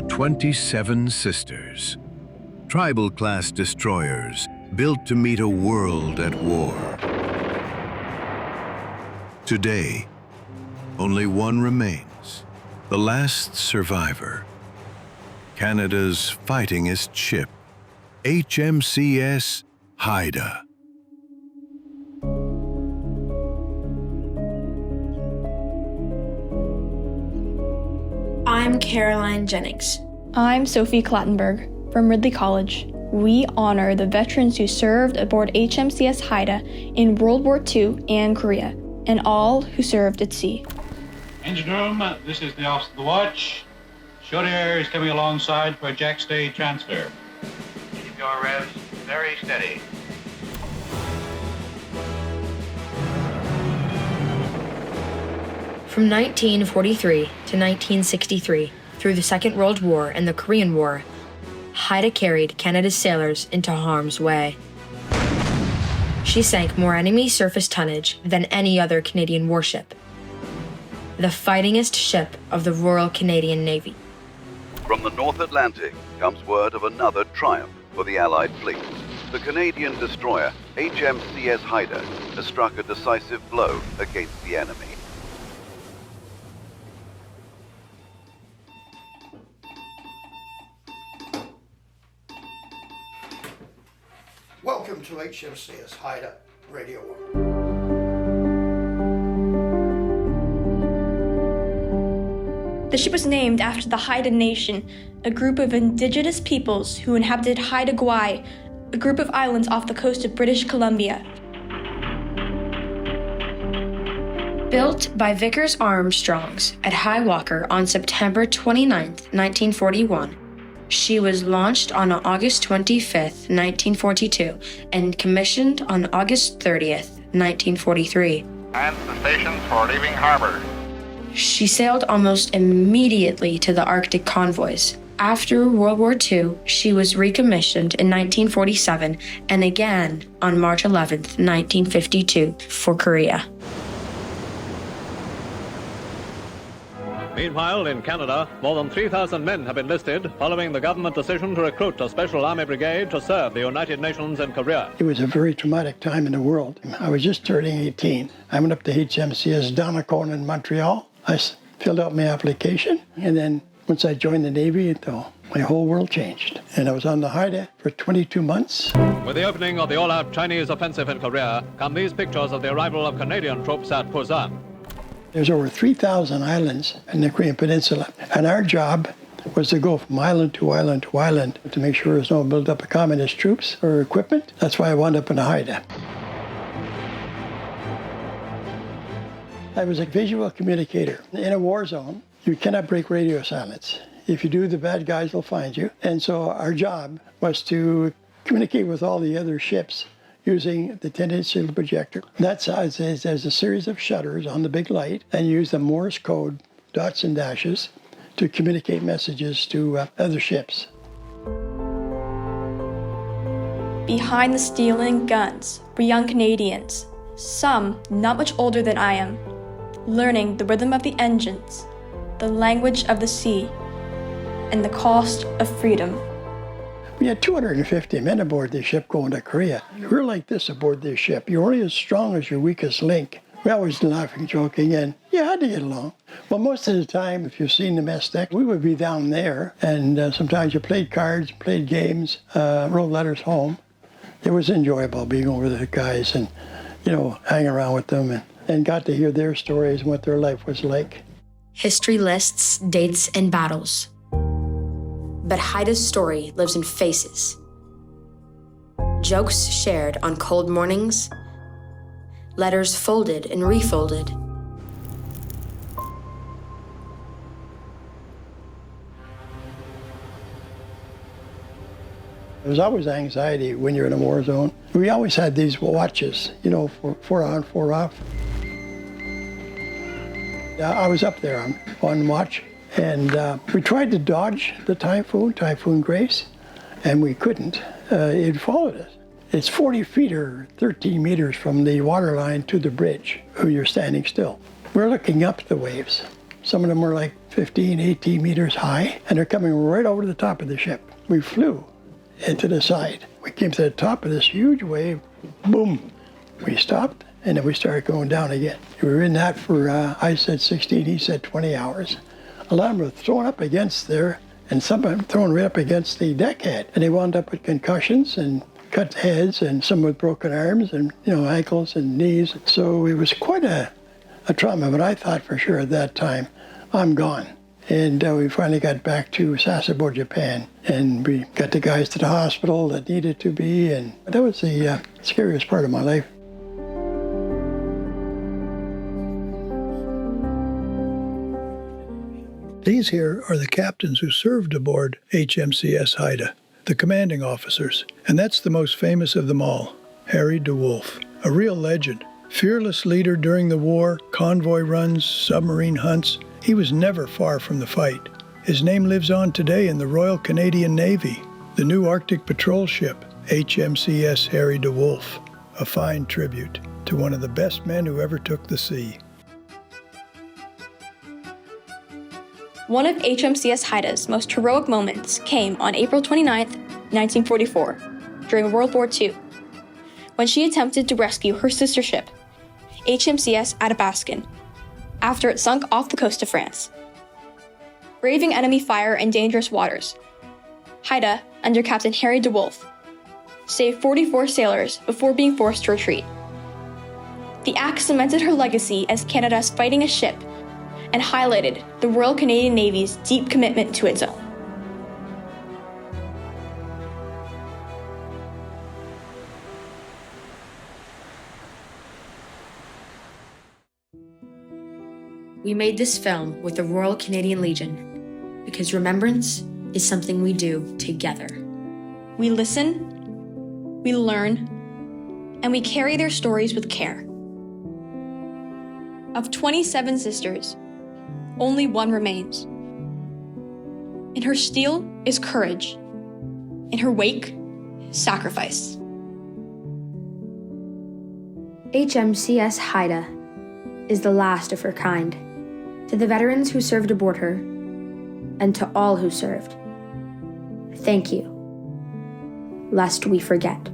for 27 sisters. Tribal-class destroyers built to meet a world at war. Today, only one remains, the last survivor. Canada's fightingest ship, HMCS Haida. I'm Caroline Jennings. I'm Sophie Clattenburg from Ridley College. We honor the veterans who served aboard HMCS Haida in World War II and Korea, and all who served at sea. Engine room, this is the office of the watch. Short air is coming alongside for a jack stay transfer. Keep your revs very steady. From 1943 to 1963, through the Second World War and the Korean War, Haida carried Canada's sailors into harm's way. She sank more enemy surface tonnage than any other Canadian warship. The fightingest ship of the Royal Canadian Navy. From the North Atlantic comes word of another triumph for the Allied fleet. The Canadian destroyer HMCS Haida has struck a decisive blow against the enemy. Welcome to HMCS Haida Radio 1. The ship was named after the Haida Nation, a group of indigenous peoples who inhabited Haida Gwaii, a group of islands off the coast of British Columbia. Built by Vickers Armstrongs at Highwalker on September 29, 1941, she was launched on August 25, 1942, and commissioned on August 30, 1943. And the stations for leaving harbor. She sailed almost immediately to the Arctic convoys. After World War II, she was recommissioned in 1947 and again on March 11, 1952, for Korea. Meanwhile, in Canada, more than 3,000 men have enlisted following the government decision to recruit a special army brigade to serve the United Nations in Korea.1. It was a very traumatic time in the world. I was just turning 18. I went up to HMCS Donnacona in Montreal. I filled out my application, and then once I joined the Navy, my whole world changed. And I was on the Haida for 22 months. With the opening of the all-out Chinese offensive in Korea, come these pictures of the arrival of Canadian troops at Busan. There's over 3,000 islands in the Korean Peninsula, and our job was to go from island to island to island to make sure there's no build-up of communist troops or equipment. That's why I wound up in the Haida. I was a visual communicator. In a war zone, you cannot break radio silence. If you do, the bad guys will find you. And so our job was to communicate with all the other ships using the 10-inch digital projector. That size is there's a series of shutters on the big light, and use the Morse code, dots and dashes, to communicate messages to other ships. Behind the steel and guns were young Canadians, some not much older than I am, learning the rhythm of the engines, the language of the sea, and the cost of freedom. We had 250 men aboard this ship going to Korea. We're like this aboard this ship. You're only as strong as your weakest link. We always laughing, joking, and you had to get along. Well, most of the time, if you've seen the mess deck, we would be down there, and sometimes you played cards, played games, wrote letters home. It was enjoyable being over the guys and, hang around with them and got to hear their stories and what their life was like. History lists, dates, and battles. But Haida's story lives in faces. Jokes shared on cold mornings, letters folded and refolded. There's always anxiety when you're in a war zone. We always had these watches, for 4 on, 4 off. I was up there on watch. And we tried to dodge the Typhoon Grace, and we couldn't. It followed us. It's 40 feet or 13 meters from the waterline to the bridge, where you're standing still. We're looking up the waves, Some of them were like 15, 18 meters high, and they're coming right over the top of the ship. We flew into the side. We came to the top of this huge wave, boom. We stopped, and then we started going down again. We were in that for, I said 16, he said 20 hours. A lot of them were thrown up against there, and some of them thrown right up against the deckhead. And they wound up with concussions and cut heads, and some with broken arms and, ankles and knees. So it was quite a trauma, but I thought for sure at that time, I'm gone. And we finally got back to Sasebo, Japan, and we got the guys to the hospital that needed to be, and that was the scariest part of my life. These here are the captains who served aboard HMCS Haida, the commanding officers, and that's the most famous of them all, Harry DeWolf, a real legend. Fearless leader during the war, convoy runs, submarine hunts, he was never far from the fight. His name lives on today in the Royal Canadian Navy, the new Arctic patrol ship, HMCS Harry DeWolf, a fine tribute to one of the best men who ever took the sea. One of HMCS Haida's most heroic moments came on April 29, 1944, during World War II, when she attempted to rescue her sister ship, HMCS Athabaskan, after it sunk off the coast of France. Braving enemy fire in dangerous waters, Haida, under Captain Harry DeWolf, saved 44 sailors before being forced to retreat. The act cemented her legacy as Canada's Fightingest Ship and highlighted the Royal Canadian Navy's deep commitment to its own. We made this film with the Royal Canadian Legion because remembrance is something we do together. We listen, we learn, and we carry their stories with care. Of 27 sisters, only one remains. In her steel is courage. In her wake, sacrifice. HMCS Haida is the last of her kind. To the veterans who served aboard her, and to all who served, thank you, lest we forget.